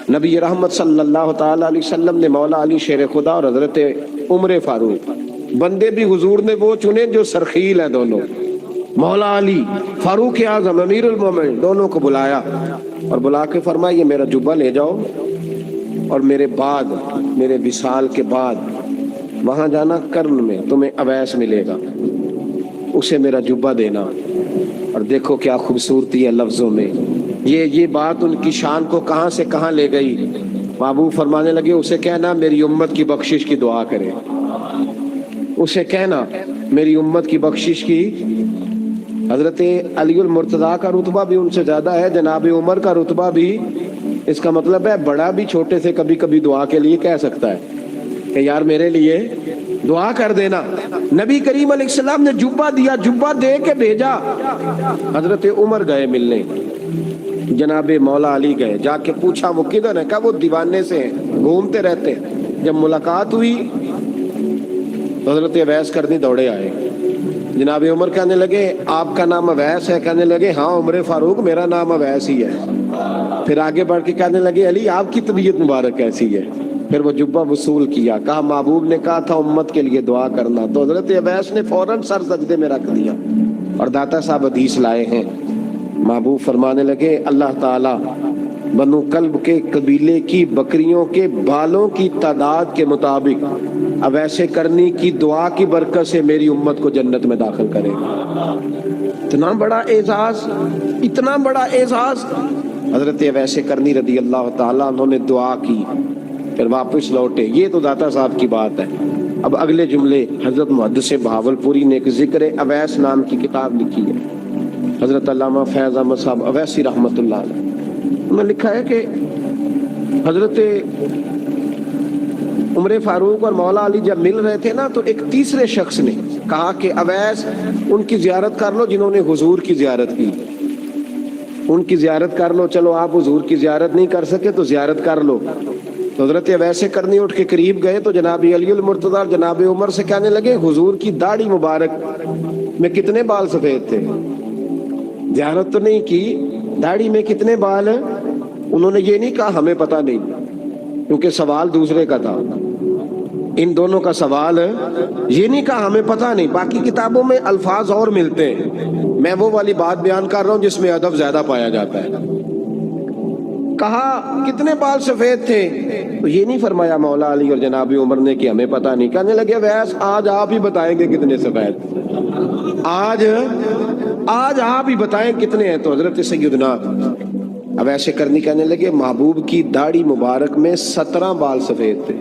نبی رحمت صلی اللہ تعالی علیہ وسلم نے مولا علی شیر خدا اور حضرت عمر فاروق، بندے بھی حضور نے وہ چنے جو سرخیل ہیں دونوں، مولا علی فاروق اعظم امیر المومنین، دونوں کو بلایا اور بلا کے فرمایا یہ میرا جبہ لے جاؤ اور میرے بعد، میرے وصال کے بعد وہاں جانا کرن میں تمہیں اویس ملے گا، اسے میرا جبہ دینا۔ اور دیکھو کیا خوبصورتی ہے لفظوں میں، یہ بات ان کی شان کو کہاں سے کہاں لے گئی۔ محبوب فرمانے لگے اسے کہنا میری امت کی بخشش کی دعا کرے، اسے کہنا میری امت کی بخشش کی۔ حضرت علی المرتضیٰ کا رتبہ بھی ان سے زیادہ ہے، جناب عمر کا رتبہ بھی، اس کا مطلب ہے بڑا بھی چھوٹے سے کبھی کبھی دعا کے لیے کہہ سکتا ہے کہ یار میرے لیے دعا کر دینا۔ نبی کریم علیہ السلام نے جبہ دیا، جبہ دے کے بھیجا۔ حضرت عمر گئے ملنے، جناب مولا علی گئے، جا کے پوچھا وہ کدھر ہے، کہا وہ دیوانے سے ہیں، گھومتے رہتے ہیں۔ جب ملاقات ہوئی حضرت اویس کرنی دوڑے آئے، جناب عمر کہنے لگے آپ کا نام اویس ہے؟ کہنے لگے ہاں عمر فاروق میرا نام اویس ہی ہے۔ پھر آگے بڑھ کے کہنے لگے علی آپ کی طبیعت مبارک کیسی ہے؟ پھر وہ جبہ وصول کیا، کہا محبوب نے کہا تھا امت کے لیے دعا کرنا، تو حضرت اویس نے فوراً سر سجدے میں رکھ دیا۔ اور داتا صاحب حدیث لائے ہیں، محبوب فرمانے لگے اللہ تعالیٰ بنو کلب کے قبیلے کی بکریوں کے بالوں کی تعداد کے مطابق اویس کرنی کی دعا کی برکت سے میری امت کو جنت میں داخل کرے گا۔ اتنا بڑا اعزاز، اتنا بڑا اعزاز۔ حضرت اویس کرنی رضی اللہ تعالیٰ انہوں نے دعا کی، پھر واپس لوٹے۔ یہ تو داتا صاحب کی بات ہے۔ اب اگلے جملے حضرت محدث بہاولپوری نے ایک ذکر اویس نام کی کتاب لکھی ہے، حضرت علامہ فیض احمد صاحب اویسی رحمۃ اللہ علیہ، انہوں نے لکھا ہے کہ حضرت عمر فاروق اور مولا علی جب مل رہے تھے نا تو ایک تیسرے شخص نے کہا کہ اویس ان کی زیارت کر لو جنہوں نے حضور کی زیارت کی، ان کی زیارت کر لو، چلو آپ حضور کی زیارت نہیں کر سکے تو زیارت کر لو۔ تو حضرت اویس کرنی اٹھ کے قریب گئے تو جناب علی المرتضیٰ جناب عمر سے کہنے لگے حضور کی داڑھی مبارک میں کتنے بال سفید تھے؟ زیارت تو نہیں کی، داڑھی میں کتنے بال ہیں؟ انہوں نے یہ نہیں کہا ہمیں پتہ نہیں، کیونکہ سوال دوسرے کا تھا، ان دونوں کا سوال ہے، یہ نہیں کہا ہمیں پتہ نہیں۔ باقی کتابوں میں الفاظ اور ملتے ہیں، میں وہ والی بات بیان کر رہا ہوں جس میں ادب زیادہ پایا جاتا ہے۔ کہا کتنے بال سفید تھے؟ تو یہ نہیں فرمایا مولا علی اور جناب عمر نے کہ ہمیں پتہ نہیں، کہنے لگے ویس آج آپ ہی بتائیں گے کتنے سفید، آج آپ ہی بتائیں کتنے ہیں۔ تو حضرت سیدنا اویس کرنی کہنے لگے محبوب کی داڑھی مبارک میں 17 بال سفید تھے،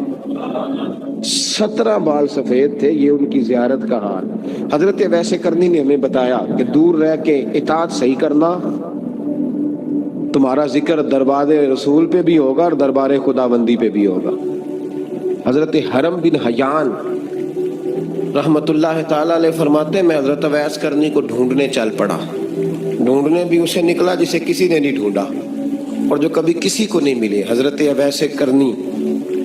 17 بال سفید تھے، یہ ان کی زیارت کا حال۔ حضرت اویس کرنی نے ہمیں بتایا کہ دور رہ کے اطاعت صحیح کرنا، تمہارا ذکر دربار رسول پہ بھی ہوگا اور دربار خداوندی پہ بھی ہوگا۔ حضرت حرم بن حیان رحمت اللہ تعالیٰ علیہ فرماتے ہیں میں حضرت اویس کرنی کو ڈھونڈنے چل پڑا، ڈھونڈنے بھی اسے نکلا جسے کسی نے نہیں ڈھونڈا اور جو کبھی کسی کو نہیں ملے۔ حضرت اویس کرنی،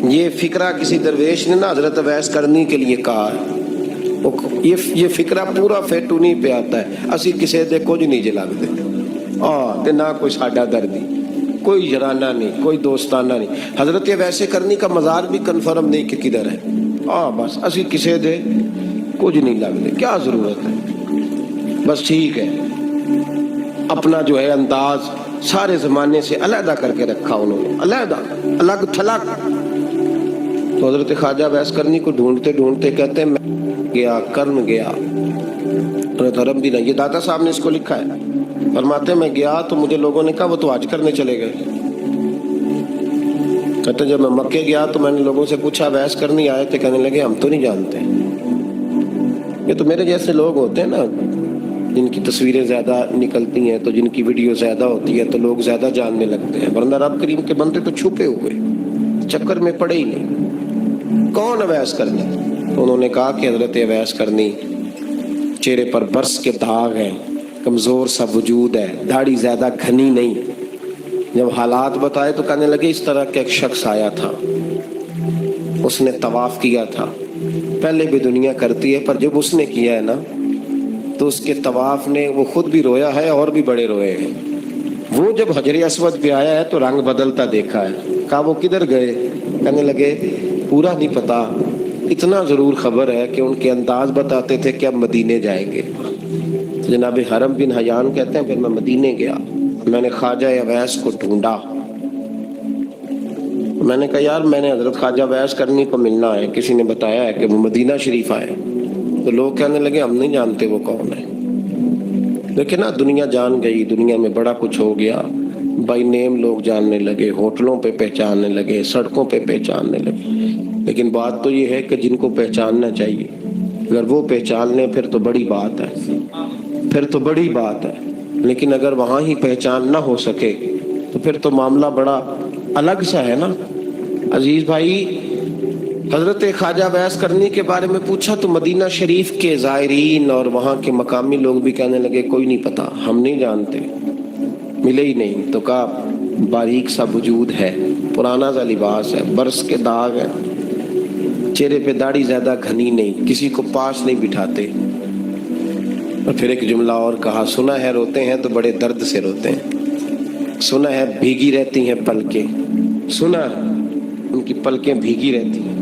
یہ فکرہ کسی درویش نے نا حضرت اویس کرنی کے لیے کہا ہے، یہ فکرہ پورا فیٹونی پہ آتا ہے، اسی کسی دے کچھ نہیں جلاگ دے تے نہ کوئی ساڈا دردی، کوئی جرانہ نہیں، کوئی دوستانہ نہیں۔ حضرت اویس کرنی کا مزار بھی کنفرم نہیں کہ کدھر ہے، بس اسی کسی دے کچھ نہیں لگ دے، کیا ضرورت ہے، بس ٹھیک ہے۔ اپنا جو ہے انداز سارے زمانے سے علیحدہ کر کے رکھا انہوں نے، علیحدہ، الگ تھلگ۔ تو حضرت خواجہ اویس کرنی کو ڈھونڈتے ڈھونڈتے کہتے ہیں میں گیا، کرن گیا، حضرت حرم بھی نہیں، یہ داتا صاحب نے اس کو لکھا ہے، فرماتے میں گیا تو مجھے لوگوں نے کہا وہ تو حج کرنے چلے گئے۔ کہتے جب میں مکے گیا تو میں نے لوگوں سے پوچھا اویس کرنی آئے تھے؟ کہنے لگے ہم تو نہیں جانتے۔ یہ تو میرے جیسے لوگ ہوتے ہیں نا جن کی تصویریں زیادہ نکلتی ہیں تو جن کی ویڈیو زیادہ ہوتی ہے تو لوگ زیادہ جاننے لگتے ہیں، ورنہ رب کریم کے بندے تو چھپے ہوئے چکر میں پڑے ہی نہیں۔ کون اویس کرنی؟ انہوں نے کہا کہ حضرت اویس کرنی، چہرے پر برس کے داغ ہیں، کمزور سا وجود ہے، داڑھی زیادہ گھنی نہیں۔ جب حالات بتائے تو کہنے لگے اس طرح کا ایک شخص آیا تھا، اس نے طواف کیا تھا، پہلے بھی دنیا کرتی ہے پر جب اس نے کیا ہے نا تو اس کے طواف نے وہ خود بھی رویا ہے اور بھی بڑے روئے ہیں۔ وہ جب حجر اسود پہ آیا ہے تو رنگ بدلتا دیکھا ہے. کہا وہ کدھر گئے؟ کہنے لگے پورا نہیں پتا، اتنا ضرور خبر ہے کہ ان کے انداز بتاتے تھے کہ اب مدینے جائیں گے. جناب حرم بن حیان کہتے ہیں پھر میں مدینے گیا، میں نے خواجہ اویس کو ڈھونڈا. میں نے کہا یار میں نے حضرت خواجہ اویس کرنی کو ملنا ہے، کسی نے بتایا ہے کہ وہ مدینہ شریف آئے. تو لوگ کہنے لگے ہم نہیں جانتے وہ کون ہے. لیکن نا دنیا جان گئی، دنیا میں بڑا کچھ ہو گیا، بائی نیم لوگ جاننے لگے، ہوٹلوں پہ پہچاننے لگے، سڑکوں پہ پہچاننے لگے. لیکن بات تو یہ ہے کہ جن کو پہچاننا چاہیے اگر وہ پہچان لیں پھر تو بڑی بات ہے، پھر تو بڑی بات ہے. لیکن اگر وہاں ہی پہچان نہ ہو سکے تو پھر تو معاملہ بڑا الگ سا ہے نا. عزیز بھائی، حضرت خواجہ اویس کرنی کے بارے میں پوچھا تو مدینہ شریف کے زائرین اور وہاں کے مقامی لوگ بھی کہنے لگے کوئی نہیں پتا، ہم نہیں جانتے، ملے ہی نہیں. تو کہا باریک سا وجود ہے، پرانا سا لباس ہے، برس کے داغ ہے، چہرے پہ داڑھی زیادہ گھنی نہیں، کسی کو پاس نہیں بٹھاتے. اور پھر ایک جملہ اور کہا، سنا ہے روتے ہیں تو بڑے درد سے روتے ہیں، سنا ہے بھیگی رہتی ہیں پلکیں، سنا ان کی پلکیں بھیگی رہتی ہیں.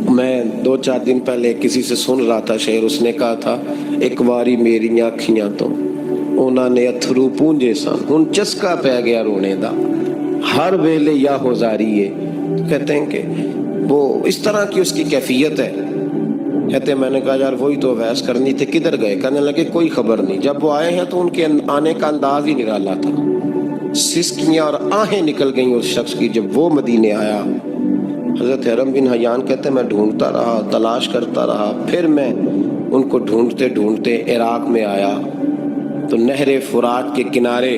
میں 2-4 دن پہلے کسی سے سن رہا تھا شعر، اس نے کہا تھا ایک باری میری آنکھیاں تو انہوں نے اتھرو پونجے سن ہن چسکا پہ گیا رونے دا ہر ویلے یا ہوزاری ہے. کہتے ہیں کہ وہ اس طرح کی اس کی کیفیت ہے. کہتے ہیں میں نے کہا یار وہی تو اویس کرنی تھے، کدھر گئے؟ کہنے لگے کوئی خبر نہیں. جب وہ آئے ہیں تو ان کے آنے کا انداز ہی نرالا تھا، سسکیاں اور آہیں نکل گئیں اس شخص کی جب وہ مدینے آیا. حضرت حرم بن حیان کہتے ہیں میں ڈھونڈتا رہا، تلاش کرتا رہا، پھر میں ان کو ڈھونڈتے ڈھونڈتے عراق میں آیا تو نہر فرات کے کنارے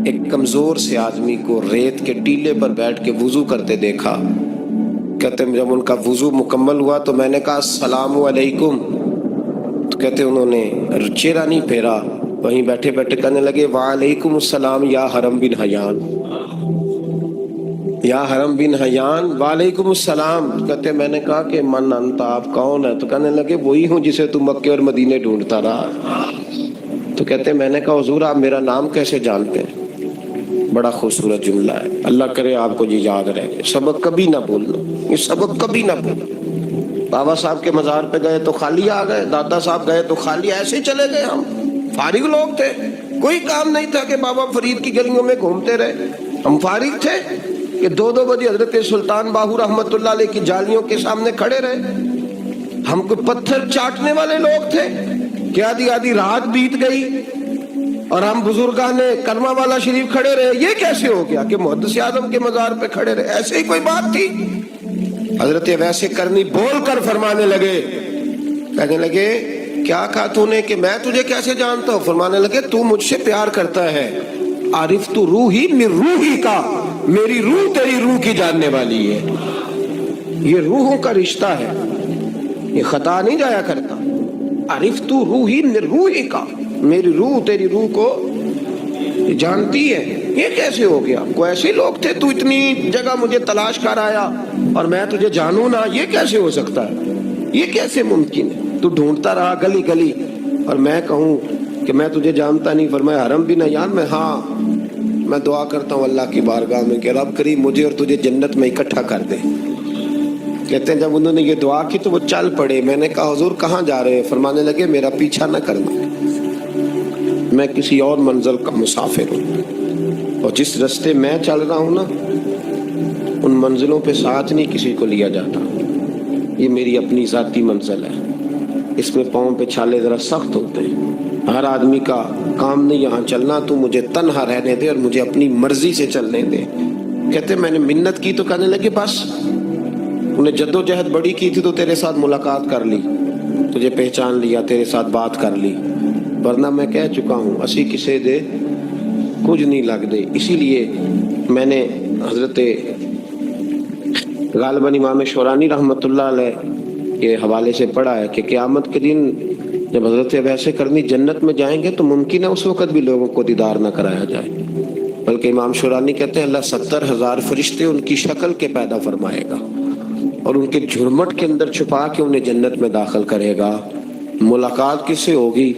ایک کمزور سے آدمی کو ریت کے ٹیلے پر بیٹھ کے وضو کرتے دیکھا. کہتے ہیں جب ان کا وضو مکمل ہوا تو میں نے کہا السلام علیکم، تو کہتے ہیں انہوں نے چہرہ نہیں پھیرا، وہیں بیٹھے بیٹھے کہنے لگے وعلیکم السلام یا حرم بن حیان، یا حرم بن حیان وعلیکم السلام. کہتے میں نے کہا کہ من انت، آپ کون ہے؟ تو کہنے لگے وہی ہوں جسے تم مکے اور مدینے ڈھونڈتا رہا. تو کہتے میں نے کہا حضور آپ میرا نام کیسے جانتے ہیں؟ بڑا خوبصورت جملہ ہے، اللہ کرے آپ کو یہ یاد رہے. سبق کبھی نہ بھولنا، یہ سبق کبھی نہ بھولنا. بابا صاحب کے مزار پہ گئے تو خالی آ گئے، دادا صاحب گئے تو خالی ایسے ہی چلے گئے. ہم فارغ لوگ تھے، کوئی کام نہیں تھا کہ بابا فرید کی گلیوں میں گھومتے رہے. ہم فارغ تھے کہ 2 بجے حضرت سلطان باہو رحمت اللہ علیہ کی جالیوں کے سامنے کھڑے رہے. ہم کوئی پتھر چاٹنے والے لوگ تھے کہ آدھی رات بیت گئی اور ہم بزرگان کرما والا شریف کھڑے رہے. یہ کیسے ہو گیا کہ محدث اعظم کے مزار پہ کھڑے رہے؟ ایسے ہی کوئی بات تھی؟ حضرت اویس کرنی بول کر فرمانے لگے، کہنے لگے کیا کہا تو نے کہ میں تجھے کیسے جانتا ہوں؟ فرمانے لگے تو مجھ سے پیار کرتا ہے، عارف تو روحی من روحی کا، میری روح تیری روح کی جاننے والی ہے. یہ روحوں کا رشتہ ہے، یہ خطا نہیں جایا کرتا. عارف تو روحی من روحی کا، میری روح تیری روح کو جانتی ہے. یہ کیسے ہو گیا؟ کوئی ایسے لوگ تھے تو اتنی جگہ مجھے تلاش کر آیا اور میں تجھے جانوں نہ؟ یہ کیسے ہو سکتا ہے؟ یہ کیسے ممکن ہے؟ تو ڈھونڈتا رہا گلی گلی اور میں کہوں کہ میں تجھے جانتا نہیں؟ فرمایا حرم بن حیان میں، ہاں میں دعا کرتا ہوں اللہ کی بارگاہ میں کہ رب کریم مجھے اور تجھے جنت میں اکٹھا کر دے. کہتے ہیں جب انہوں نے یہ دعا کی تو وہ چل پڑے. میں نے کہا حضور کہاں جا رہے ہیں؟ فرمانے لگے میرا پیچھا نہ کرنا، میں کسی اور منزل کا مسافر ہوں، اور جس رستے میں چل رہا ہوں نا ان منزلوں پہ ساتھ نہیں کسی کو لیا جاتا. یہ میری اپنی ذاتی منزل ہے، اس میں پاؤں پہ چھالے ذرا سخت ہوتے ہیں. ہر آدمی کا کام نہیں یہاں چلنا، تو مجھے تنہا رہنے دے اور مجھے اپنی مرضی سے چلنے دے. کہتے میں نے منت کی تو کہنے لگے بس انہیں جد و جہد بڑی کی تھی تو تیرے ساتھ ملاقات کر لی، تجھے پہچان لیا، تیرے ساتھ بات کر لی، ورنہ میں کہہ چکا ہوں اسی کسے دے کچھ نہیں لگ دے. اسی لیے میں نے حضرت غالباً امام شورانی رحمت اللہ علیہ کے حوالے سے پڑھا ہے کہ قیامت کے دن جب حضرت اویس کرنی جنت میں جائیں گے تو ممکن ہے اس وقت بھی لوگوں کو دیدار نہ کرایا جائے، بلکہ امام شورانی کہتے ہیں اللہ 70,000 فرشتے ان کی شکل کے پیدا فرمائے گا اور ان کے جھرمٹ کے اندر چھپا کے انہیں جنت میں داخل کرے گا. ملاقات کس سے ہوگی؟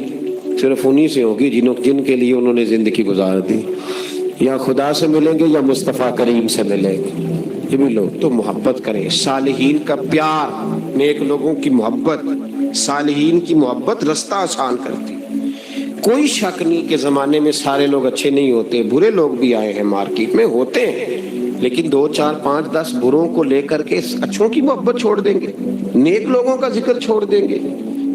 صرف انہی سے ہوگی جن کے لیے انہوں نے زندگی گزار دی. یا خدا سے ملیں گے یا مصطفیٰ کریم سے ملیں گے. یہ بھی لوگ تو محبت کریں. صالحین کا پیار، نیک لوگوں کی محبت، صالحین کی محبت رستہ آسان کرتی. کوئی شک نہیں کہ زمانے میں سارے لوگ اچھے نہیں ہوتے، برے لوگ بھی آئے ہیں مارکیٹ میں، ہوتے ہیں، لیکن 2 4 5 10 بروں کو لے کر کے اچھوں کی محبت چھوڑ دیں گے، نیک لوگوں کا ذکر چھوڑ دیں گے،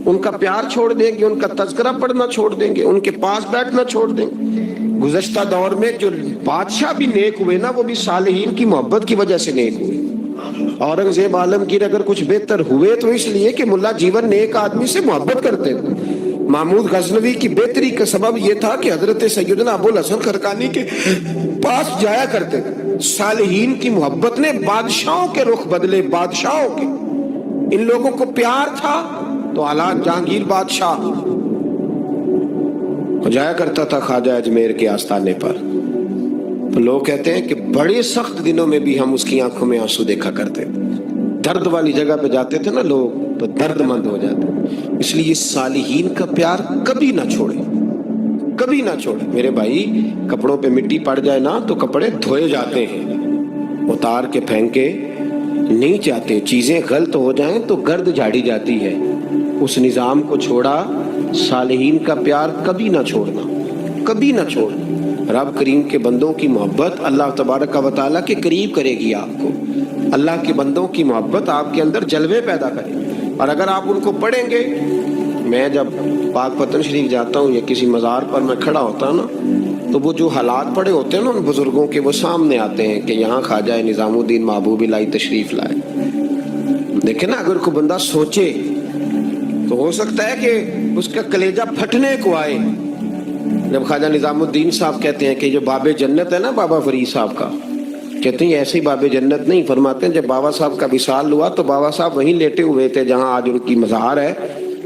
ان کا پیار چھوڑ دیں گے، ان کا تذکرہ پڑھنا چھوڑ دیں گے، ان کے پاس بیٹھنا چھوڑ دیں گے. گزشتہ دور میں جو بادشاہ بھی نیک ہوئے نا، وہ بھی صالحین کی محبت کی وجہ سے نیک ہوئے. اورنگزیب عالمگیر اگر کچھ بہتر ہوئے تو اس لیے کہ ملا جیون نیک آدمی سے محبت کرتے تھے. محمود غزنوی کی بہتری کا سبب یہ تھا کہ حضرت سیدنا ابوالحسن خرقانی کے پاس جایا کرتے تھے. صالحین کی محبت نے بادشاہوں کے رخ بدلے، بادشاہوں کے. ان لوگوں کو پیار تھا تو حالات جہانگیر بادشاہ جایا کرتا تھا خواجہ اجمیر کے آستانے پر. تو لوگ کہتے ہیں کہ بڑے سخت دنوں میں بھی ہم اس کی آنکھوں میں آنسو دیکھا کرتے تھے. درد والی جگہ پہ جاتے تھے نا لوگ تو درد مند ہو جاتے. اس لیے صالحین کا پیار کبھی نہ چھوڑے، کبھی نہ چھوڑے. میرے بھائی، کپڑوں پہ مٹی پڑ جائے نا تو کپڑے دھوئے جاتے ہیں، اتار کے پھینکے نہیں جاتے. چیزیں غلط ہو جائیں تو گرد جھاڑی جاتی ہے. اس نظام کو چھوڑا. صالحین کا پیار کبھی نہ چھوڑنا، کبھی نہ چھوڑنا. رب کریم کے بندوں کی محبت اللہ تبارک و تعالیٰ کے قریب کرے گی آپ کو. اللہ کے بندوں کی محبت آپ کے اندر جلوے پیدا کرے. اور اگر آپ ان کو پڑھیں گے، میں جب پاک پتن شریف جاتا ہوں یا کسی مزار پر میں کھڑا ہوتا ہوں نا، تو وہ جو حالات پڑے ہوتے ہیں نا ان بزرگوں کے، وہ سامنے آتے ہیں کہ یہاں خواجہ نظام الدین محبوب الہی تشریف لائے. دیکھیں نا، اگر کوئی بندہ سوچے تو ہو سکتا ہے کہ اس کا کلیجہ پھٹنے کو آئے جب خواجہ نظام الدین صاحب کہتے ہیں کہ جو باب جنت ہے نا بابا فرید صاحب کا، کہتے ہیں ایسی باب جنت نہیں. فرماتے ہیں جب بابا صاحب کا وصال ہوا تو بابا صاحب وہیں لیٹے ہوئے تھے جہاں آج ان کی مزار ہے،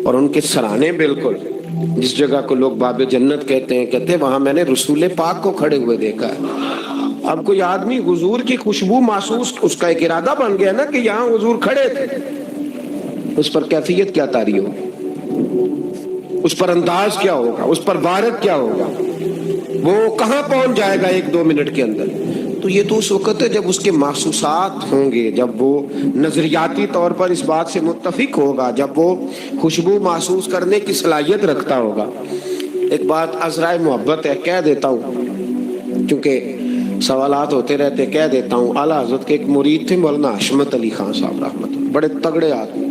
اور ان کے سرانے بالکل جس جگہ کو لوگ باب جنت کہتے ہیں، کہتے ہیں وہاں میں نے رسول پاک کو کھڑے ہوئے دیکھا ہے. اب کوئی آدمی حضور کی خوشبو محسوس، اس کا ایک ارادہ بن گیا نا کہ یہاں حضور کھڑے تھے، اس پر کیفیت کیا طاری ہو، اس پر انداز کیا ہوگا، اس پر وارد کیا ہوگا، وہ کہاں پہنچ جائے گا 1-2 منٹ کے اندر. تو یہ تو اس وقت ہے جب اس کے محسوسات ہوں گے، جب وہ نظریاتی طور پر اس بات سے متفق ہوگا، جب وہ خوشبو محسوس کرنے کی صلاحیت رکھتا ہوگا. ایک بات عذرائے محبت ہے، کہہ دیتا ہوں کیونکہ سوالات ہوتے رہتے، کہہ دیتا ہوں. اعلیٰ حضرت کے ایک مرید تھے مولانا حشمت علی خان صاحب رحمۃ اللہ، بڑے تگڑے آدمی،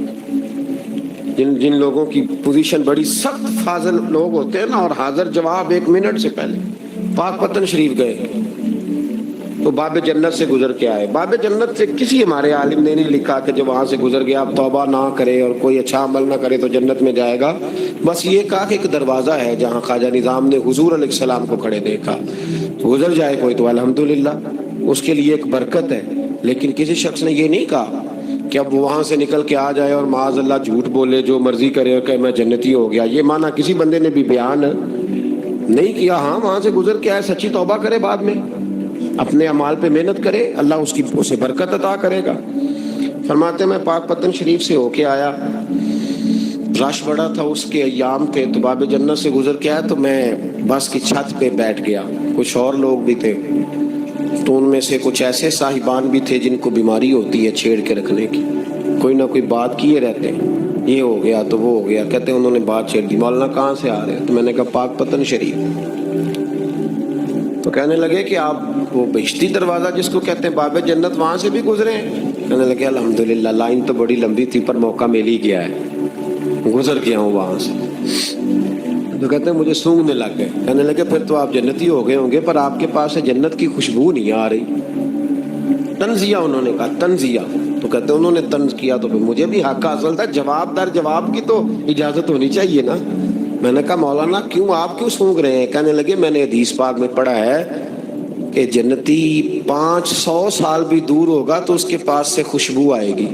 جن لوگوں کی پوزیشن بڑی سخت فاضل لوگ ہوتے ہیں نا، اور حاضر جواب 1 منٹ سے پہلے. پاک پتن شریف گئے تو باب جنت سے گزر کے آئے. باب جنت سے کسی ہمارے عالم نے نہیں لکھا کہ جب وہاں سے گزر گیا آپ توبہ نہ کرے اور کوئی اچھا عمل نہ کرے تو جنت میں جائے گا. بس یہ کہا کہ ایک دروازہ ہے جہاں خواجہ نظام نے حضور علیہ السلام کو کھڑے دیکھا، گزر جائے کوئی تو الحمدللہ اس کے لیے ایک برکت ہے. لیکن کسی شخص نے یہ نہیں کہا کہ اب وہاں سے نکل کے آ جائے اور معاذ اللہ جھوٹ بولے، جو مرضی کرے اور کہ میں جنتی ہو گیا. یہ معنی کسی بندے نے بھی بیان نہیں کیا. ہاں، وہاں سے گزر کے آئے، سچی توبہ کرے، بعد میں اپنے اعمال پہ محنت کرے، اللہ اسے برکت عطا کرے گا. فرماتے میں پاک پتن شریف سے ہو کے آیا، رش بڑا تھا، اس کے ایام تھے، تو باب جنت سے گزر کے آیا تو میں بس کی چھت پہ بیٹھ گیا. کچھ اور لوگ بھی تھے، تو ان میں سے کچھ ایسے صاحبان بھی تھے جن کو بیماری ہوتی ہے چھیڑ کے رکھنے کی، کوئی نہ کوئی بات کیے رہتے ہیں، یہ ہو گیا تو وہ ہو گیا. کہتے ہیں انہوں نے بات چھیڑ دی، مولانا کہاں سے آ رہے ہیں؟ تو میں نے کہا پاک پتن شریف. تو کہنے لگے کہ آپ وہ بہشتی دروازہ جس کو کہتے ہیں باب جنت، وہاں سے بھی گزرے ہیں؟ کہنے لگے الحمدللہ، لائن تو بڑی لمبی تھی پر موقع مل ہی گیا ہے، گزر گیا ہوں وہاں سے. تو کہتے ہیں مجھے سونگنے لگ گئے. کہنے لگے پھر تو آپ جنتی ہو گئے ہوں گے، پر آپ کے پاس سے جنت کی خوشبو نہیں آ رہی. تنزیہ، انہوں نے کہا تنزیہ. تو کہتے ہیں انہوں نے طنز کیا تو پھر مجھے بھی حق حاصل تھا، جواب در جواب کی تو اجازت ہونی چاہیے نا. میں نے کہا مولانا کیوں، آپ کیوں سونگ رہے ہیں؟ کہنے لگے میں نے حدیث پاک میں پڑھا ہے کہ جنتی 500 سال بھی دور ہوگا تو اس کے پاس سے خوشبو آئے گی،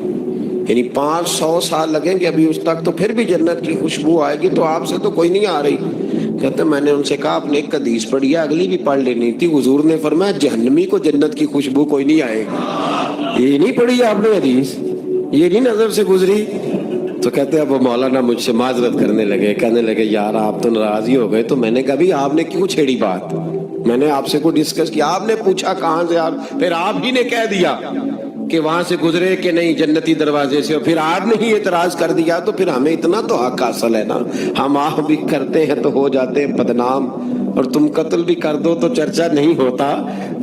یعنی 500 سال لگیں گے ابھی اس تک، تو پھر بھی جنت کی خوشبو آئے گی، تو آپ سے تو کوئی نہیں آ رہی. کہتے ہیں میں نے ان سے کہا آپ نے ایک حدیث پڑھی ہے، اگلی بھی پڑھ لینی تھی. حضور نے فرمایا جہنمی کو جنت کی خوشبو کوئی نہیں آئے گی. یہ نہیں پڑھی آپ نے حدیث، یہ نہیں نظر سے گزری. تو کہتے ہیں اب وہ مولانا مجھ سے معذرت کرنے لگے، کہنے لگے یار آپ تو ناراض ہی ہو گئے. تو میں نے کہا بھی آپ نے کیوں چھیڑی بات؟ میں نے آپ سے کوئی ڈسکس کیا؟ آپ نے پوچھا کہاں سے، آپ پھر آپ ہی نے کہہ دیا کہ وہاں سے گزرے کہ نہیں جنتی دروازے سے، پھر آپ نے ہی اعتراض کر دیا. تو پھر ہمیں اتنا تو حق حاصل ہے نا، ہم آپ بھی کرتے ہیں تو ہو جاتے ہیں بدنام، اور تم قتل بھی کر دو تو چرچا نہیں ہوتا.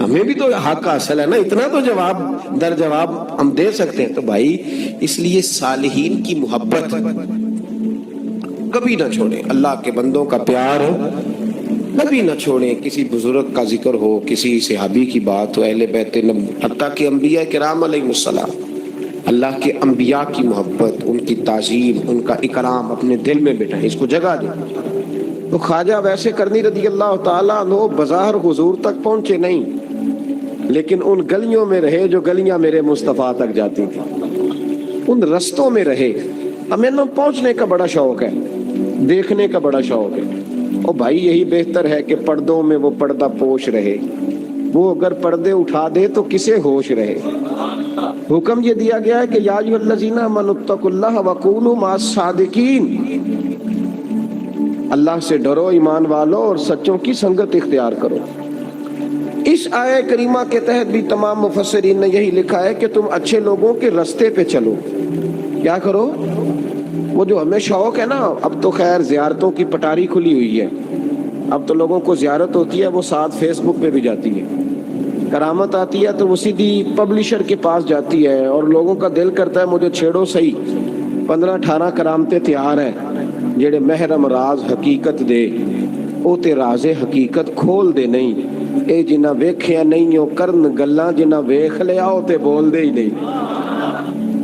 ہمیں بھی تو حق حاصل ہے نا، اتنا تو جواب در جواب ہم دے سکتے ہیں. تو بھائی اس لیے صالحین کی محبت کبھی نہ چھوڑیں، اللہ کے بندوں کا پیار کبھی نہ چھوڑیں. کسی بزرگ کا ذکر ہو، کسی صحابی کی بات ہو، اہل بیت حتیٰ کہ انبیاء کرام علیہ السلام، اللہ کے انبیاء کی محبت، ان کی تعظیم، ان کا اکرام اپنے دل میں بٹھائیں، اس کو جگہ دیں. تو خواجہ ویسے کرنی رضی اللہ تعالیٰ عنہ بظاہر حضور تک پہنچے نہیں، لیکن ان گلیوں میں رہے جو گلیاں میرے مصطفیٰ تک جاتی تھیں، ان رستوں میں رہے. ہمیں نہ پہنچنے کا بڑا شوق ہے، دیکھنے کا بڑا شوق ہے. اور بھائی یہی بہتر ہے کہ پردوں میں وہ پردہ پوش رہے، وہ اگر پردے اٹھا دے تو کسے ہوش رہے. حکم یہ دیا گیا ہے کہ یا ایھا الذین آمنوا اتقوا اللہ وکونوا مع الصادقین، اللہ سے ڈرو ایمان والو اور سچوں کی سنگت اختیار کرو. اس آیہ کریمہ کے تحت بھی تمام مفسرین نے یہی لکھا ہے کہ تم اچھے لوگوں کے رستے پہ چلو. کیا کرو؟ وہ جو ہمیں شوق ہے نا، اب تو خیر زیارتوں کی پٹاری کھلی ہوئی ہے، اب تو لوگوں کو زیارت ہوتی ہے وہ ساتھ فیس بک پہ بھی جاتی ہے. کرامت آتی ہے تو وہ سیدھی پبلشر کے پاس جاتی ہے، اور لوگوں کا دل کرتا ہے مجھے چھیڑو صحیح. 15-18 کرامتیں تیار ہیں جڑے محرم راز حقیقت دے، او تے راز حقیقت کھول دے نہیں. اے جنہ ویکھیا نہیں او کرن گلاں، جنہ ویکھ لیا او تے بول دے ہی نہیں.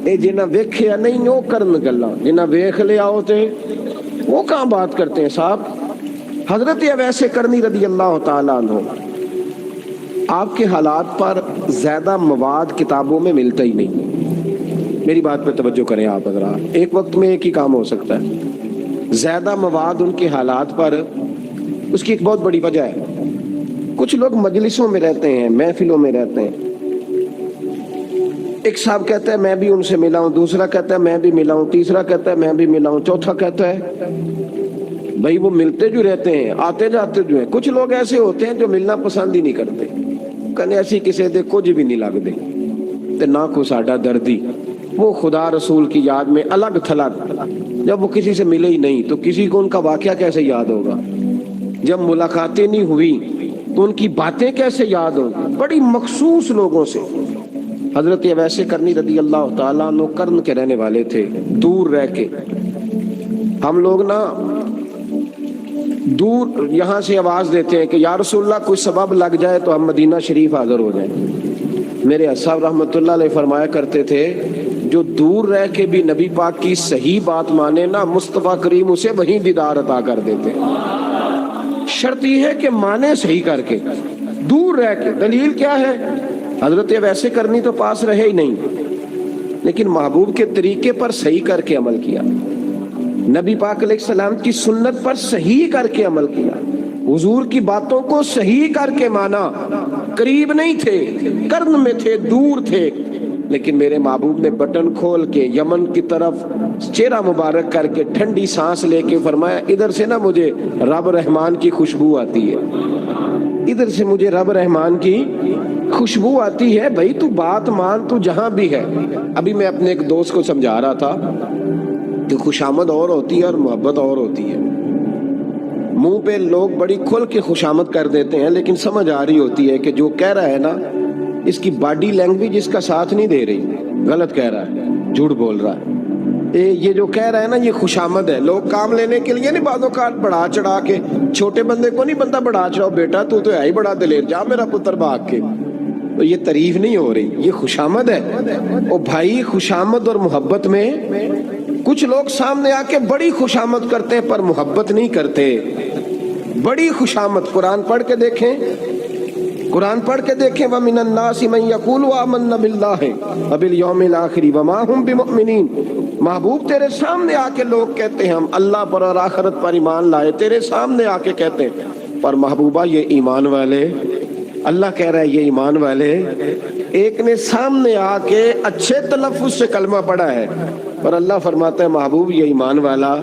اے جنہ ویکھیا نہیں او کرن گلاں، جنہ ویکھ لیا او تے وہ کہاں بات کرتے ہیں صاحب. حضرت اویس کرنی رضی اللہ تعالیٰ عنہ، آپ کے حالات پر زیادہ مواد کتابوں میں ملتا ہی نہیں. میری بات پہ توجہ کریں آپ حضرات، ایک وقت میں ایک ہی کام ہو سکتا ہے. زیادہ مواد ان کے حالات پر، اس کی ایک بہت بڑی وجہ ہے. کچھ لوگ مجلسوں میں رہتے ہیں، محفلوں میں رہتے ہیں، ایک صاحب کہتا ہے میں بھی ان سے ملا ہوں، دوسرا کہتا ہے میں بھی ملا ہوں، تیسرا کہتا ہے میں بھی ملا ہوں، چوتھا کہتا ہے بھائی وہ ملتے جو رہتے ہیں، آتے جاتے جو ہیں. کچھ لوگ ایسے ہوتے ہیں جو ملنا پسند ہی نہیں کرتے، کہنے ایسی کسی دے کچھ بھی نہیں لگ دے تے نہ کو ساڈا دردی. وہ خدا رسول کی یاد میں الگ تھلگ، جب وہ کسی سے ملے ہی نہیں تو کسی کو ان کا واقعہ کیسے یاد ہوگا؟ جب ملاقاتیں نہیں ہوئی تو ان کی باتیں کیسے یاد ہوں؟ بڑی مخصوص لوگوں سے. حضرت اویس کرنی رضی اللہ تعالیٰ عنہ کرن کے رہنے والے تھے، دور رہ کے. ہم لوگ نا دور یہاں سے آواز دیتے ہیں کہ یا رسول اللہ کوئی سبب لگ جائے تو ہم مدینہ شریف حاضر ہو جائیں. میرے صاحب رحمۃ اللہ علیہ فرمایا کرتے تھے جو دور رہ کے بھی نبی پاک کی صحیح بات مانے نا، مصطفیٰ کریم اسے وہیں دیدار عطا کر دیتے. شرط یہ ہے کہ مانے صحیح کر کے، دور رہ کے. دلیل کیا ہے؟ حضرت ویسے کرنی تو پاس رہے ہی نہیں، لیکن محبوب کے طریقے پر صحیح کر کے عمل کیا، نبی پاک علیہ السلام کی سنت پر صحیح کر کے عمل کیا، حضور کی باتوں کو صحیح کر کے مانا. قریب نہیں تھے، کرن میں تھے، دور تھے، لیکن میرے محبوب نے بٹن کھول کے یمن کی طرف چہرہ مبارک کر کے ٹھنڈی سانس لے کے فرمایا ادھر سے نا مجھے رب رحمان کی خوشبو آتی ہے، ادھر سے مجھے رب رحمان کی خوشبو آتی ہے. بھائی تو بات مان، تو جہاں بھی ہے. ابھی میں اپنے ایک دوست کو سمجھا رہا تھا کہ خوشامد اور ہوتی ہے اور محبت اور ہوتی ہے. منہ پہ لوگ بڑی کھل کے خوشامد کر دیتے ہیں، لیکن سمجھ آ رہی ہوتی ہے کہ جو کہہ رہا ہے نا اس کی باڈی لینگویج اس کا ساتھ نہیں دے رہی، غلط کہہ رہا ہے، جھوٹ بول رہا ہے. یہ جو کہہ رہا ہے نا یہ خوشامد ہے. لوگ کام لینے کے لیے نہیں بعض اوقات بڑھا چڑھا کے، چھوٹے بندے کو نہیں بندہ بڑھا چڑھاؤ، بیٹا تو ہے ہی بڑا دلیر، جا میرا پتر بھاگ کے. تو یہ تعریف نہیں ہو رہی، یہ خوشامد ہے. اور بھائی خوشامد اور محبت میں کچھ لوگ سامنے آ کے بڑی خوشامد کرتے ہیں پر محبت نہیں کرتے. بڑی خوشامد قرآن پڑھ کے دیکھیں، قرآن پڑھ کے دیکھیں وَمِنَ النَّاسِ مَن يَقُولُ آمَنَّا بِاللَّهِ وَبِالْيَوْمِ الْآخِرِ وَمَا هُمْ بِمُؤْمِنِينَ. محبوب تیرے سامنے آ کے لوگ کہتے ہیں ہم اللہ پر اور آخرت پر ایمان لائے، تیرے سامنے آ کے کہتے ہیں، پر محبوبہ یہ ایمان والے اللہ کہہ رہا ہے یہ ایمان والے. ایک نے سامنے آ کے اچھے تلفظ سے کلمہ پڑھا ہے اور اللہ فرماتا ہے محبوب یہ ایمان والا.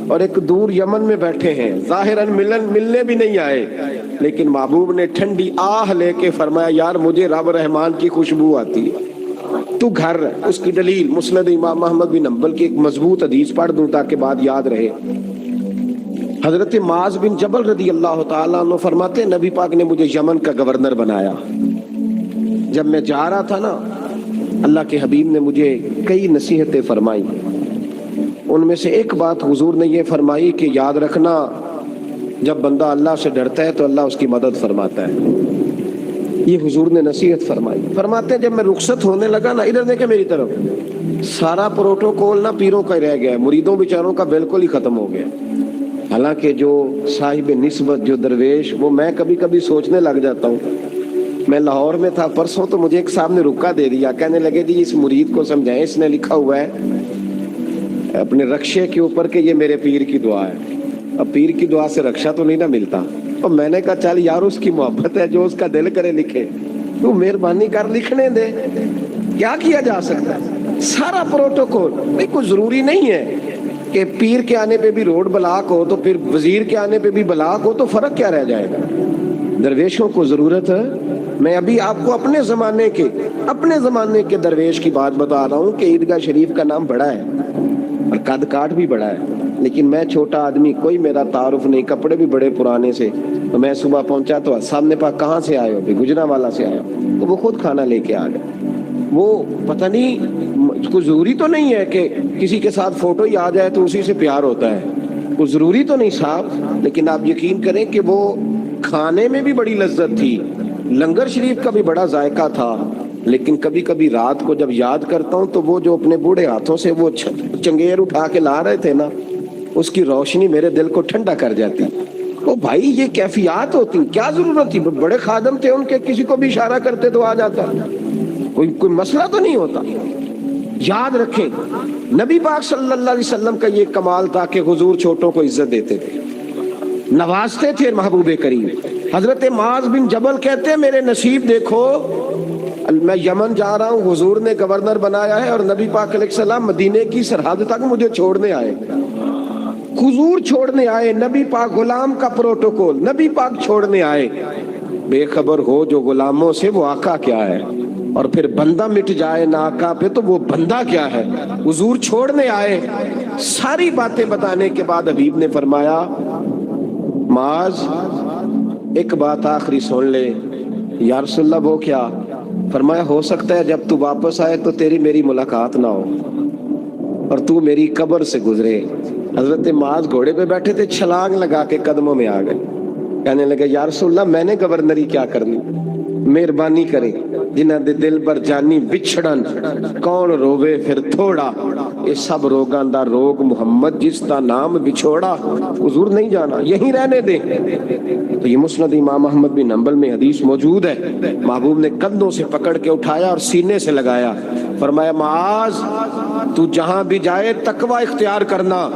اور ایک دور یمن میں بیٹھے ہیں, ظاہراً ملنے بھی نہیں آئے, لیکن محبوب نے ٹھنڈی آہ لے کے فرمایا یار مجھے رب رحمان کی خوشبو آتی ہے, تو گھر. اس کی دلیل مسند امام احمد بن حنبل کی ایک مضبوط حدیث پڑھ دوں تاکہ بات یاد رہے. حضرت معاذ بن جبل رضی اللہ تعالیٰ عنہ فرماتے نبی پاک نے مجھے یمن کا گورنر بنایا. جب میں جا رہا تھا نا, اللہ کے حبیب نے مجھے کئی نصیحتیں فرمائی. ان میں سے ایک بات حضور نے یہ فرمائی کہ یاد رکھنا جب بندہ اللہ سے ڈرتا ہے تو اللہ اس کی مدد فرماتا ہے. یہ حضور نے نصیحت فرمائی. فرماتے ہیں جب میں رخصت ہونے لگا نا, ادھر دیکھیں میری طرف, سارا پروٹوکول نا پیروں کا رہ گیا ہے, مریدوں بیچاروں کا بالکل ہی ختم ہو گیا. حالانکہ جو صاحب نسبت جو درویش, وہ میں کبھی کبھی سوچنے لگ جاتا ہوں. میں لاہور میں تھا پرسوں, تو مجھے ایک صاحب نے رکا دے دیا, کہنے لگے جی اس مرید کو سمجھائیں, اس نے لکھا ہوا ہے اپنے رکشے کے اوپر کہ یہ میرے پیر کی دعا ہے. اب پیر کی دعا سے رکشہ تو نہیں نہ ملتا. اور میں نے کہا چل یار اس کی محبت ہے, جو اس کا دل کرے لکھے, تو مہربانی کر لکھنے دے, کیا کیا جا سکتا ہے. سارا پروٹوکول بھائی کوئی ضروری نہیں ہے کہ پیر کے آنے پہ بھی روڈ بلاک ہو تو پھر وزیر کے آنے پہ بھی بلاک ہو, تو فرق کیا رہ جائے گا. درویشوں کو ضرورت ہے. میں ابھی آپ کو اپنے زمانے کے درویش کی بات بتا رہا ہوں کہ عیدگاہ شریف کا نام بڑا ہے اور قد کاٹ بھی بڑا ہے, لیکن میں چھوٹا آدمی, کوئی میرا تعارف نہیں, کپڑے بھی بڑے پرانے سے. تو میں صبح پہنچا تو صاحب نے پاک کہاں سے آئے ہو, گجرانوالہ سے آیا. تو وہ خود کھانا لے کے آ گئے. وہ پتہ نہیں, کوئی ضروری تو نہیں ہے کہ کسی کے ساتھ فوٹو ہی آ جائے تو اسی سے پیار ہوتا ہے, کوئی ضروری تو نہیں صاحب. لیکن آپ یقین کریں کہ وہ کھانے میں بھی بڑی لذت تھی, لنگر شریف کا بھی بڑا ذائقہ تھا. لیکن کبھی کبھی رات کو جب یاد کرتا ہوں تو وہ جو اپنے بوڑھے ہاتھوں سے وہ چنگیر اٹھا کے لا رہے تھے نا, اس کی روشنی میرے دل کو ٹھنڈا کر جاتی. او بھائی یہ کیفیات ہوتی, کیا ضرورت تھی. بڑے خادم تھے ان کے, کسی کو بھی اشارہ کرتے تو آ جاتا, کوئی مسئلہ تو نہیں ہوتا. یاد رکھیں نبی پاک صلی اللہ علیہ وسلم کا یہ کمال تھا کہ حضور چھوٹوں کو عزت دیتے تھے, نوازتے تھے محبوب کریم. حضرت معاذ بن جبل کہتے ہیں میرے نصیب دیکھو, میں یمن جا رہا ہوں, حضور نے گورنر بنایا ہے اور نبی پاک علیہ السلام مدینے کی سرحد تک مجھے چھوڑنے آئے. حضور چھوڑنے آئے, نبی پاک غلام کا پروٹوکول, نبی پاک چھوڑنے آئے. بے خبر ہو جو غلاموں سے وہ آقا کیا ہے, اور پھر بندہ مٹ جائے نہ آقا پہ تو وہ بندہ کیا ہے. حضور چھوڑنے آئے, ساری باتیں بتانے کے بعد حبیب نے فرمایا معاذ ایک بات آخری سن لے. یا رسول اللہ وہ کیا؟ فرمایا ہو سکتا ہے جب تو واپس آئے تو تیری میری ملاقات نہ ہو اور تو میری قبر سے گزرے. حضرت معاذ گھوڑے پہ بیٹھے تھے, چھلانگ لگا کے قدموں میں آ گئے. کہنے لگے یا رسول اللہ میں نے گورنری کیا کرنی, مہربانی کرے. جنہ دے دل پر جانی بچھڑن کون روے پھر تھوڑا, یہ سب روگاں دا روگ محمد جس دا نام بچھوڑا. حضور نہیں جانا, یہیں رہنے دیں. تو یہ مسند امام احمد بن حنبل میں حدیث موجود ہے. محبوب نے کندھوں سے پکڑ کے اٹھایا اور سینے سے لگایا, فرمایا معاذ تو جہاں بھی جائے تقوی اختیار کرنا.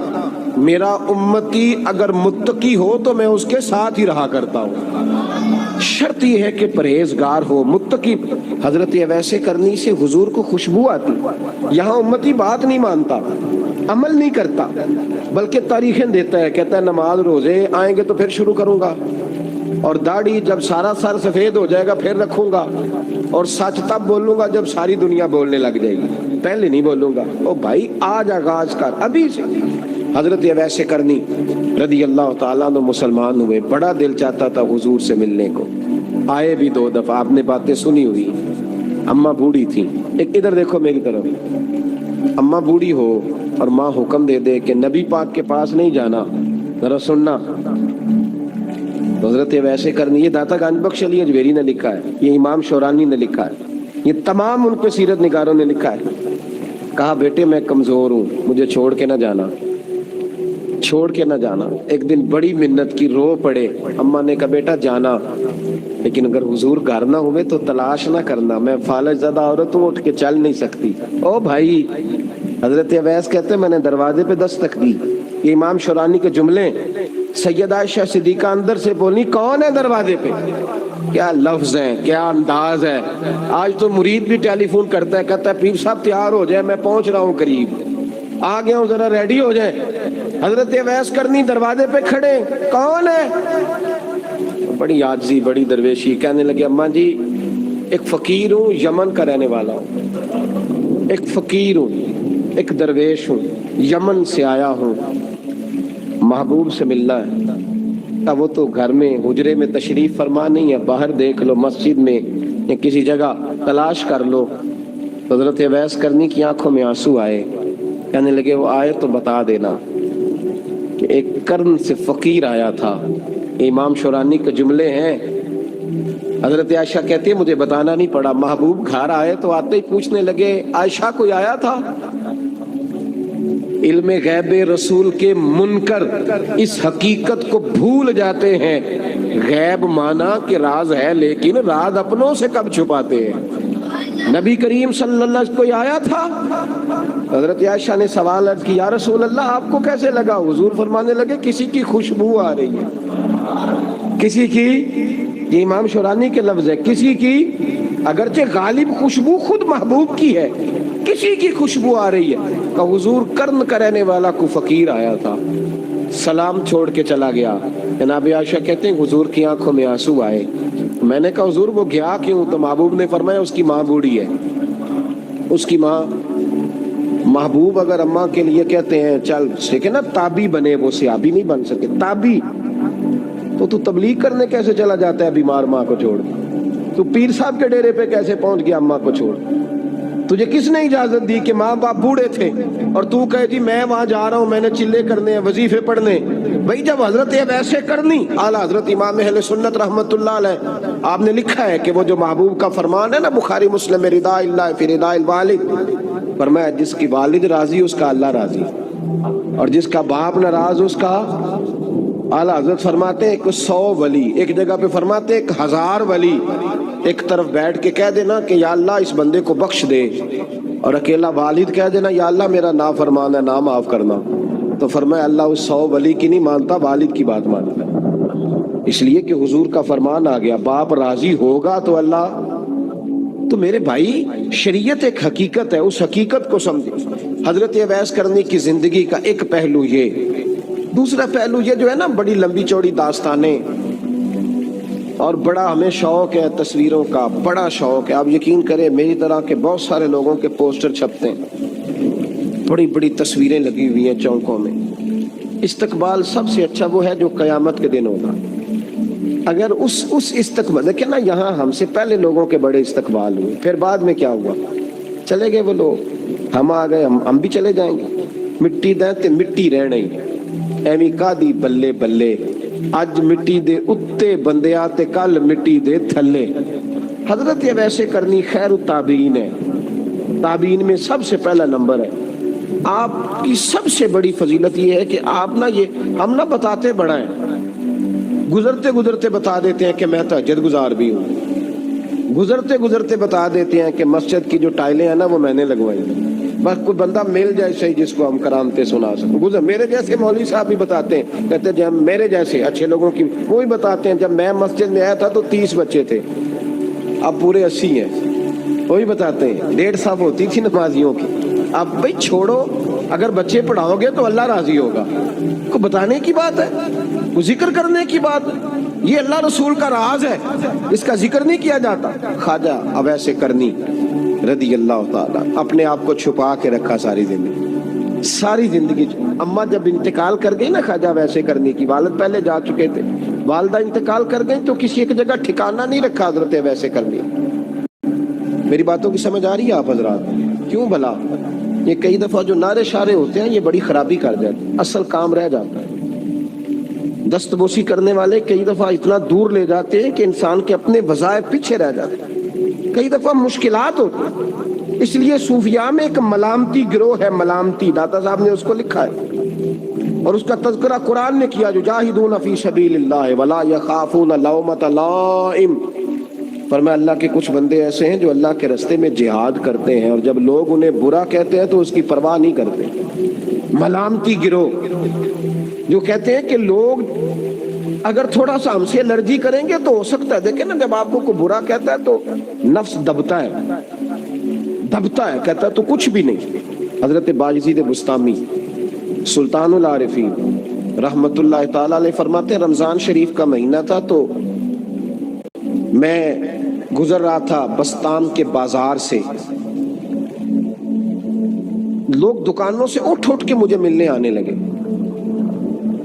میرا امتی اگر متقی ہو تو میں اس کے ساتھ ہی رہا کرتا ہوں, شرط یہ ہے کہ پرہیزگار ہو, متقی. حضرت ویسے کرنی سے حضور کو خوشبو آتی. یہاں امتی بات نہیں مانتا, عمل نہیں کرتا, بلکہ تاریخیں دیتا ہے. کہتا ہے نماز روزے آئیں گے تو پھر شروع کروں گا, اور داڑھی جب سارا سر سفید ہو جائے گا پھر رکھوں گا, اور سچ تب بولوں گا جب ساری دنیا بولنے لگ جائے گی, پہلے نہیں بولوں گا. او بھائی آج آغاز کر ابھی سے. حضرت ویسے کرنی رضی اللہ تعالیٰ عنہ مسلمان ہوئے, بڑا دل چاہتا تھا حضور سے ملنے کو. آئے بھی 2 دفعہ, آپ نے باتیں سنی ہوئی. اماں بوڑھی تھی, ایک ادھر دیکھو میری طرف. اماں بوڑھی ہو اور ماں حکم دے دے کہ نبی پاک کے پاس نہیں جانا, ذرا سننا. حضرت ویسے کرنی, یہ داتا گنج بخش علی اجمیری نے لکھا ہے, یہ امام شورانی نے لکھا ہے, یہ تمام ان کے سیرت نگاروں نے لکھا ہے. کہا بیٹے میں کمزور ہوں, مجھے چھوڑ کے نہ جانا, چھوڑ کے نہ جانا. ایک دن بڑی منت کی, رو پڑے. اماں نے کہا بیٹا جانا, لیکن اگر حضور گھر نہ ہوئے تو تلاش نہ کرنا, میں فالج زدہ عورت ہوں, اٹھ کے چل نہیں سکتی. او بھائی, حضرت اویس کہتے ہیں میں نے دروازے پہ دستک دی. یہ امام شورانی کے جملے. سیدہ عائشہ صدیقہ اندر سے بولی کون ہے دروازے پہ؟ کیا لفظ ہیں، کیا انداز ہے. آج تو مرید بھی ٹیلی فون کرتا ہے، کہتا ہے پیر صاحب تیار ہو جائے، میں پہنچ رہا ہوں، قریب آ گیا ہوں، ذرا ریڈی ہو جائیں. حضرت اویس کرنی دروازے پہ کھڑے، کون ہے؟ بڑی عاجزی، بڑی درویشی. کہنے لگے اماں جی ایک فقیر ہوں، یمن کا رہنے والا ہوں، ایک فقیر ہوں، ایک درویش ہوں، یمن سے آیا ہوں، محبوب سے ملنا ہے. اب وہ تو گھر میں حجرے میں تشریف فرما نہیں ہے، باہر دیکھ لو، مسجد میں یا کسی جگہ تلاش کر لو. حضرت اویس کرنی کی آنکھوں میں آنسو آئے. کہنے لگے وہ آئے تو بتا دینا کہ ایک کرن سے فقیر آیا تھا. امام شورانی کے جملے ہیں. حضرت عائشہ کہتی ہے مجھے بتانا نہیں پڑا، محبوب گھر آئے تو آتے ہی پوچھنے لگے عائشہ کوئی آیا تھا؟ علم غیب رسول کے منکر اس حقیقت کو بھول جاتے ہیں. غیب مانا کہ راز ہے، لیکن راز اپنوں سے کب چھپاتے ہیں. نبی کریم صلی اللہ علیہ وسلم کوئی آیا تھا؟ حضرت عائشہ نے سوال عرض کی یا رسول اللہ آپ کو کیسے لگا؟ حضور فرمانے لگے کسی کی خوشبو آ رہی ہے. کسی کی، یہ امام شورانی کے لفظ ہے، کسی کی، اگرچہ غالب خوشبو خود محبوب کی ہے، کسی کی خوشبو آ رہی ہے. کہ حضور کرن کا رہنے والا کو فقیر آیا تھا، سلام چھوڑ کے چلا گیا. جناب عائشہ کہتے ہیں حضور کی آنکھوں میں آنسو آئے. میں نے کہا حضور وہ گیا کیوں؟ تو محبوب نے فرمایا اس کی ماں بوڑھی ہے، اس کی ماں. محبوب اگر اماں کے لیے کہتے ہیں چل ٹھیک ہے نا تابی بنے، وہ سیابی نہیں بن سکے، تابی. تو تبلیغ کرنے کیسے چلا جاتا ہے بیمار ماں کو چھوڑ؟ تو پیر صاحب کے ڈیرے پہ کیسے پہنچ گیا اماں کو چھوڑ؟ تجھے کس نے اجازت دی کہ ماں باپ بوڑھے تھے اور تو کہے جی میں وہاں جا رہا ہوں، میں نے چلے کرنے ہیں، وظیفے پڑھنے؟ بھئی جب حضرت ویسے کرنی اعلیٰ حضرت امام اہل سنت رحمت اللہ علیہ آپ نے لکھا ہے کہ وہ جو محبوب کا فرمان ہے نا بخاری مسلم میں، رضا اللہ فی رضا الوالد، فرمایا جس کی والد راضی اس کا اللہ راضی، اور جس کا باپ ناراض اس کا. اعلیٰ حضرت فرماتے ہیں 100 ولی، ایک جگہ پہ فرماتے ہیں 1000 ولی ایک طرف بیٹھ کے کہہ دینا کہ یا اللہ اس بندے کو بخش دے، اور اکیلا والد کہہ دینا یا اللہ میرا نافرمان ہے نہ معاف کرنا. تو فرمایا اللہ اس 100 ولی کی نہیں مانتا، والد کی بات مانتا ہے. اس لیے کہ حضور کا فرمان آ گیا باپ راضی ہوگا تو اللہ. تو میرے بھائی شریعت ایک حقیقت ہے، اس حقیقت کو سمجھے. حضرت اویس کرنی کی زندگی کا ایک پہلو یہ. دوسرا پہلو یہ جو ہے نا بڑی لمبی چوڑی داستانیں، اور بڑا ہمیں شوق ہے تصویروں کا، بڑا شوق ہے. آپ یقین کریں میری طرح کے بہت سارے لوگوں کے پوسٹر چھپتے ہیں، بڑی بڑی تصویریں لگی ہوئی ہیں چوکوں میں. استقبال سب سے اچھا وہ ہے جو قیامت کے دن ہوگا. اگر اس استقبال دیکھیں نا، یہاں ہم سے پہلے لوگوں کے بڑے استقبال ہوئے، پھر بعد میں کیا ہوا؟ چلے گئے وہ لوگ، ہم آ گئے، ہم بھی چلے جائیں گے. مٹی دیں تے مٹی رہنے ایویں کا دی بلے بلے، اج مٹی دے اتے بندیاں تے کل مٹی دے تھلے. حضرت ویسے کرنی خیر التابعین ہے، تابعین میں سب سے پہلا نمبر ہے. آپ کی سب سے بڑی فضیلت یہ ہے کہ آپ نا، یہ ہم نہ بتاتے بڑا ہیں، گزرتے گزرتے بتا دیتے ہیں کہ میں تہجد گزار بھی ہوں، گزرتے گزرتے بتا دیتے ہیں کہ مسجد کی جو ٹائلیں ہیں نا وہ میں نے لگوائی. بس کوئی بندہ مل جائے صحیح جس کو ہم کرامتے سنا سکیں. میرے جیسے مولوی صاحب بھی بتاتے ہیں، کہتے ہیں جب میرے جیسے اچھے لوگوں کی وہی بتاتے ہیں جب میں مسجد میں آیا تھا تو 30 بچے تھے، اب پورے 80 ہیں. وہی بتاتے ہیں 150 ہوتی تھی نمازیوں کی. اب بھائی چھوڑو، اگر بچے پڑھاؤ گے تو اللہ راضی ہوگا. کو بتانے کی بات ہے، وہ ذکر کرنے کی بات ہے. یہ اللہ رسول کا راز ہے، اس کا ذکر نہیں کیا جاتا. خواجہ اویس کرنی رضی اللہ تعالیٰ اپنے آپ کو چھپا کے رکھا ساری زندگی. اماں جب انتقال کر گئی نا خواجہ اویس کرنی کی، والد پہلے جا چکے تھے، والدہ انتقال کر گئی تو کسی ایک جگہ ٹھکانہ نہیں رکھا حضرت اویس کرنی. میری باتوں کی سمجھ آ رہی ہے آپ حضرات؟ کیوں بھلا یہ کئی دفعہ جو نعرے شارے ہوتے ہیں یہ بڑی خرابی کر جاتے ہیں، اصل کام رہ جاتا ہے. دست بوسی کرنے والے کئی دفعہ اتنا دور لے جاتے ہیں کہ انسان کے اپنے وظائف پیچھے رہ جاتے ہیں، کئی دفعہ مشکلات ہوتی ہیں. اس لیے صوفیاء میں ایک ملامتی گروہ ہے، ملامتی، داتا صاحب نے اس کو لکھا ہے اور اس کا تذکرہ قرآن نے کیا، جو جاہدون فی سبیل اللہ ولا یخافون لومۃ لائم. فرمایا اللہ کے کچھ بندے ایسے ہیں جو اللہ کے راستے میں جہاد کرتے ہیں اور جب لوگ انہیں برا کہتے ہیں تو اس کی پرواہ نہیں کرتے. ملامتی گروہ جو کہتے ہیں کہ لوگ اگر تھوڑا سا ہم سے الرجی کریں گے تو ہو سکتا ہے، دیکھیں نا جب آپ کو برا کہتا ہے تو نفس دبتا ہے، کہتا ہے تو کچھ بھی نہیں۔ حضرت باجزید بستامی سلطان العارفین رحمت اللہ تعالی علیہ فرماتے ہیں رمضان شریف کا مہینہ تھا تو میں گزر رہا تھا بستان کے بازار سے، لوگ دکانوں سے اٹھ کے مجھے ملنے آنے لگے،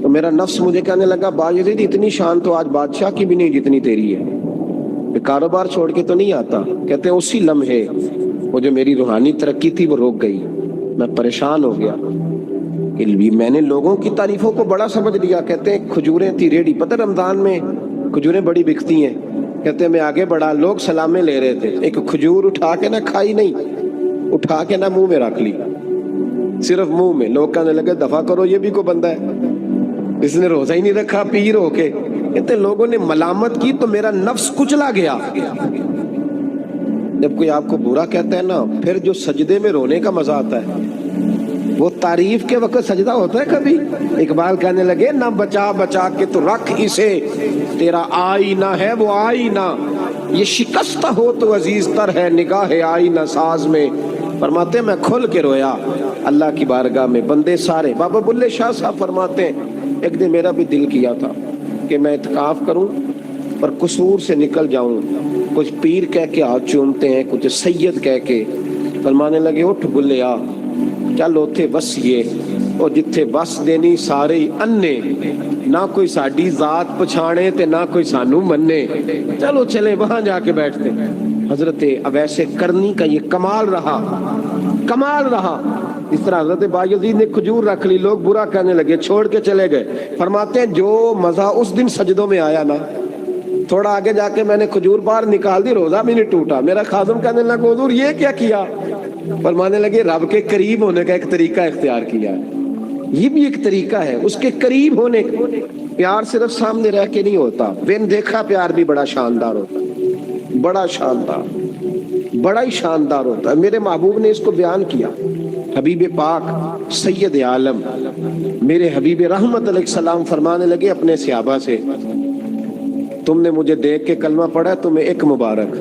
تو میرا نفس مجھے کہنے لگا باجزید اتنی شان تو آج بادشاہ کی بھی نہیں جتنی تیری ہے، کاروبار چھوڑ کے تو نہیں آتا۔ کہتے ہیں اسی لمحے وہ جو میری روحانی ترقی تھی وہ روک گئی، میں پریشان ہو گیا کہ میں نے لوگوں کی تعریفوں کو بڑا سمجھ لیا۔ کہتے ہیں کھجوریں تھی ریڈی، پتہ رمضان میں کھجوریں بڑی بکتی ہیں، کہتے ہیں میں آگے بڑھا، لوگ سلامیں لے رہے تھے، ایک کھجور اٹھا کے نہ کھائی نہیں، اٹھا کے نہ منہ میں رکھ لی، صرف منہ میں۔ لوگ کہنے لگے دفع کرو یہ بھی کوئی بندہ ہے، اس نے روزہ ہی نہیں رکھا پیر ہو کے۔ کہتے ہیں لوگوں نے ملامت کی تو میرا نفس کچلا گیا۔ جب کوئی آپ کو برا کہتا ہے نا، پھر جو سجدے میں رونے کا مزہ آتا ہے وہ تعریف کے وقت سجدہ ہوتا ہے کبھی؟ اقبال کہنے لگے نہ بچا بچا کے تو رکھ اسے، تیرا آئینہ ہے وہ آئینہ، یہ شکستہ ہو تو عزیز تر ہے نگاہ آئینہ ساز میں۔ فرماتے ہیں میں کھل کے رویا اللہ کی بارگاہ میں، بندے سارے۔ بابا بلے شاہ صاحب فرماتے ہیں ایک دن میرا بھی دل کیا تھا کہ میں اعتکاف کروں پر قصور سے نکل جاؤں، کچھ پیر کہہ کے ہاتھ چومتے ہیں، کچھ سید کہہ کے۔ فرمانے لگے اٹھ بلے آ، چل اوتھے بسیے، اور جتھے بس دینی سارے ہی انے، نہ کوئی ساڈی ذات پچھانے تے نہ کوئی سانو مننے، چلو چلے وہاں جا کے بیٹھتے۔ حضرت اویس کرنی کا یہ کمال رہا۔ اس طرح حضرت باجزید نے کھجور رکھ لی، لوگ برا کہنے لگے، چھوڑ کے چلے گئے۔ فرماتے ہیں جو مزہ اس دن سجدوں میں آیا نا، تھوڑا آگے جا کے میں نے کھجور باہر نکال دی، روزہ بھی نہیں ٹوٹا۔ میرا خادم کہنے لگا حضور یہ کیا کیا؟ فرمانے لگے رب کے قریب ہونے کا ایک طریقہ اختیار کیا ہے، یہ بھی ایک طریقہ ہے اس کے قریب ہونے کا۔ پیار صرف سامنے رہ کے نہیں ہوتا، بن دیکھا پیار بھی بڑا شاندار ہوتا ہے، بڑا ہی شاندار ہوتا ہے۔ میرے محبوب نے اس کو بیان کیا، حبیب پاک سید عالم میرے حبیب رحمت علیہ السلام فرمانے لگے اپنے صحابہ سے، تم نے مجھے دیکھ کے کلمہ پڑھا تمہیں ایک مبارک،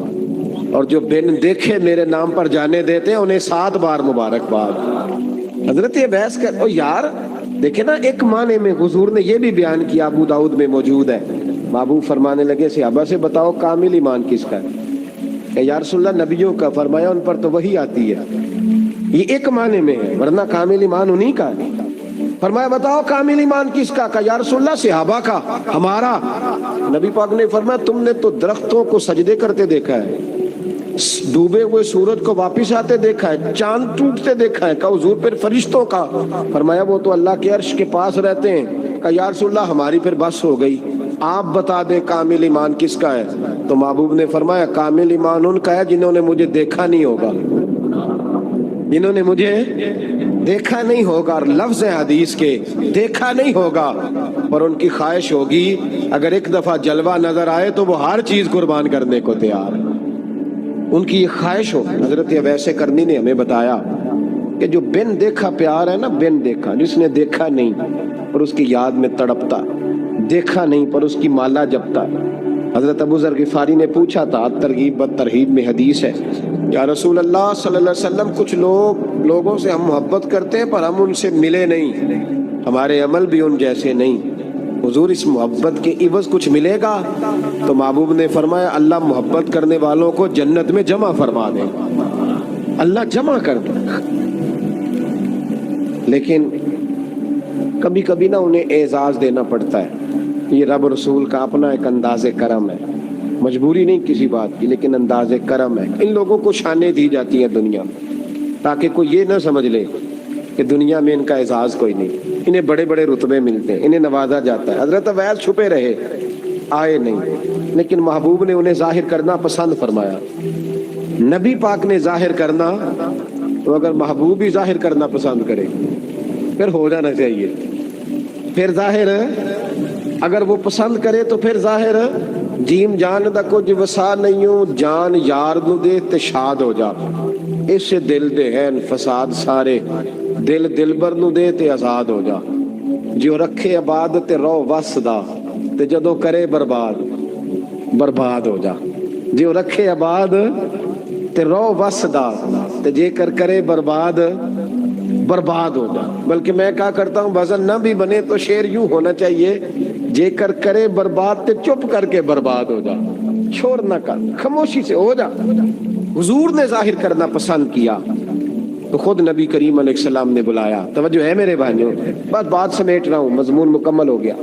اور جو بن دیکھے میرے نام پر جانے دیتے ہیں انہیں 7 بار مبارکباد۔ حضرت یہ بحث کر او یار دیکھیں نا، ایک معنی میں حضور نے یہ بھی بیان کیا، ابو داؤد میں موجود ہے۔ محبوب فرمانے لگے صحابہ سے بتاؤ کامل ایمان کس کا ہے؟ کہ یا رسول اللہ نبیوں کا۔ فرمایا ان پر تو وہی آتی ہے، یہ ایک معنی میں ہے، ورنہ کامل ایمان انہی کا ہے۔ فرمایا بتاؤ کامل ایمان کس کا؟ کہا یا رسول اللہ صحابہ کا، ہمارا۔ نبی پاک نے فرمایا تم نے تو درختوں کو سجدے کرتے دیکھا ہے، ڈوبے ہوئے سورج کو واپس آتے دیکھا ہے، چاند ٹوٹتے دیکھا ہے۔ کہا حضور پھر فرشتوں کا؟ فرمایا وہ تو اللہ کے عرش کے پاس رہتے ہیں۔ کہا یا رسول اللہ ہماری پھر بس ہو گئی، آپ بتا دیں کامل ایمان کس کا ہے؟ تو محبوب نے فرمایا کامل ایمان ان کا ہے جنہوں نے مجھے دیکھا نہیں ہوگا، جنہوں نے مجھے دیکھا نہیں ہوگا، اور لفظ حدیث کے دیکھا نہیں ہوگا، اور ان کی خواہش ہوگی اگر ایک دفعہ جلوہ نظر آئے تو وہ ہر چیز قربان کرنے کو تیار ہے، ان کی یہ خواہش ہو۔ حضرت اویس کرنی نے ہمیں بتایا کہ جو بن دیکھا پیار ہے نا، بن دیکھا، جس نے دیکھا نہیں پر اس کی یاد میں تڑپتا، دیکھا نہیں پر اس کی مالا جپتا۔ حضرت ابو ذر غفاری نے پوچھا تھا، ترغیب و ترہیب میں حدیث ہے، یا رسول اللہ صلی اللہ علیہ وسلم کچھ لوگوں سے ہم محبت کرتے ہیں پر ہم ان سے ملے نہیں، ہمارے عمل بھی ان جیسے نہیں، حضور اس محبت کے عوض کچھ ملے گا؟ تو محبوب نے فرمایا اللہ محبت کرنے والوں کو جنت میں جمع فرما دے، اللہ جمع کر دے۔ لیکن کبھی کبھی نا انہیں اعزاز دینا پڑتا ہے، یہ رب رسول کا اپنا ایک انداز کرم ہے، مجبوری نہیں کسی بات کی لیکن انداز کرم ہے۔ ان لوگوں کو شانیں دی جاتی ہیں دنیا تاکہ کوئی یہ نہ سمجھ لے کہ دنیا میں ان کا اعزاز کوئی نہیں، انہیں بڑے بڑے رتبے ملتے ہیں، انہیں نوازا جاتا ہے۔ حضرت اویس چھپے رہے، آئے نہیں، لیکن محبوب نے انہیں ظاہر کرنا پسند فرمایا۔ نبی پاک نے ظاہر کرنا تو اگر محبوب ہی ظاہر کرنا پسند کرے پھر ہو جانا چاہیے، پھر ظاہر اگر وہ پسند کرے تو پھر ظاہر جیم جان دا کچھ وسا نہیں ہوں، جان یار نو دے تے شاد ہو جا، اس سے دل دے ہیں فساد سارے، دل دلبر نو دے تے آزاد ہو جا، جو رکھے عبادت رو وس دا، تے جدوں کرے برباد برباد ہو جا. جو رکھے آباد تے رو وسدا تے جے کر کرے برباد برباد ہو جا. بلکہ میں کہا کرتا ہوں وزن نہ بھی بنے تو شعر یوں ہونا چاہیے جے کر کرے برباد تے چپ کر کے برباد ہو جا. شور نہ کر, خاموشی سے ہو جا. حضور نے ظاہر کرنا پسند کیا تو خود نبی کریم علیہ السلام نے بلایا. توجہ ہے میرے بھائیوں, بس بات سمیٹ رہا ہوں, مضمون مکمل ہو گیا.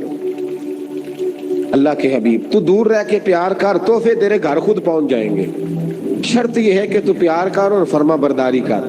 اللہ کے حبیب تو دور رہ کے پیار کر, تحفے تیرے گھر خود پہنچ جائیں گے. شرط یہ ہے کہ تو پیار کر اور فرما برداری کر.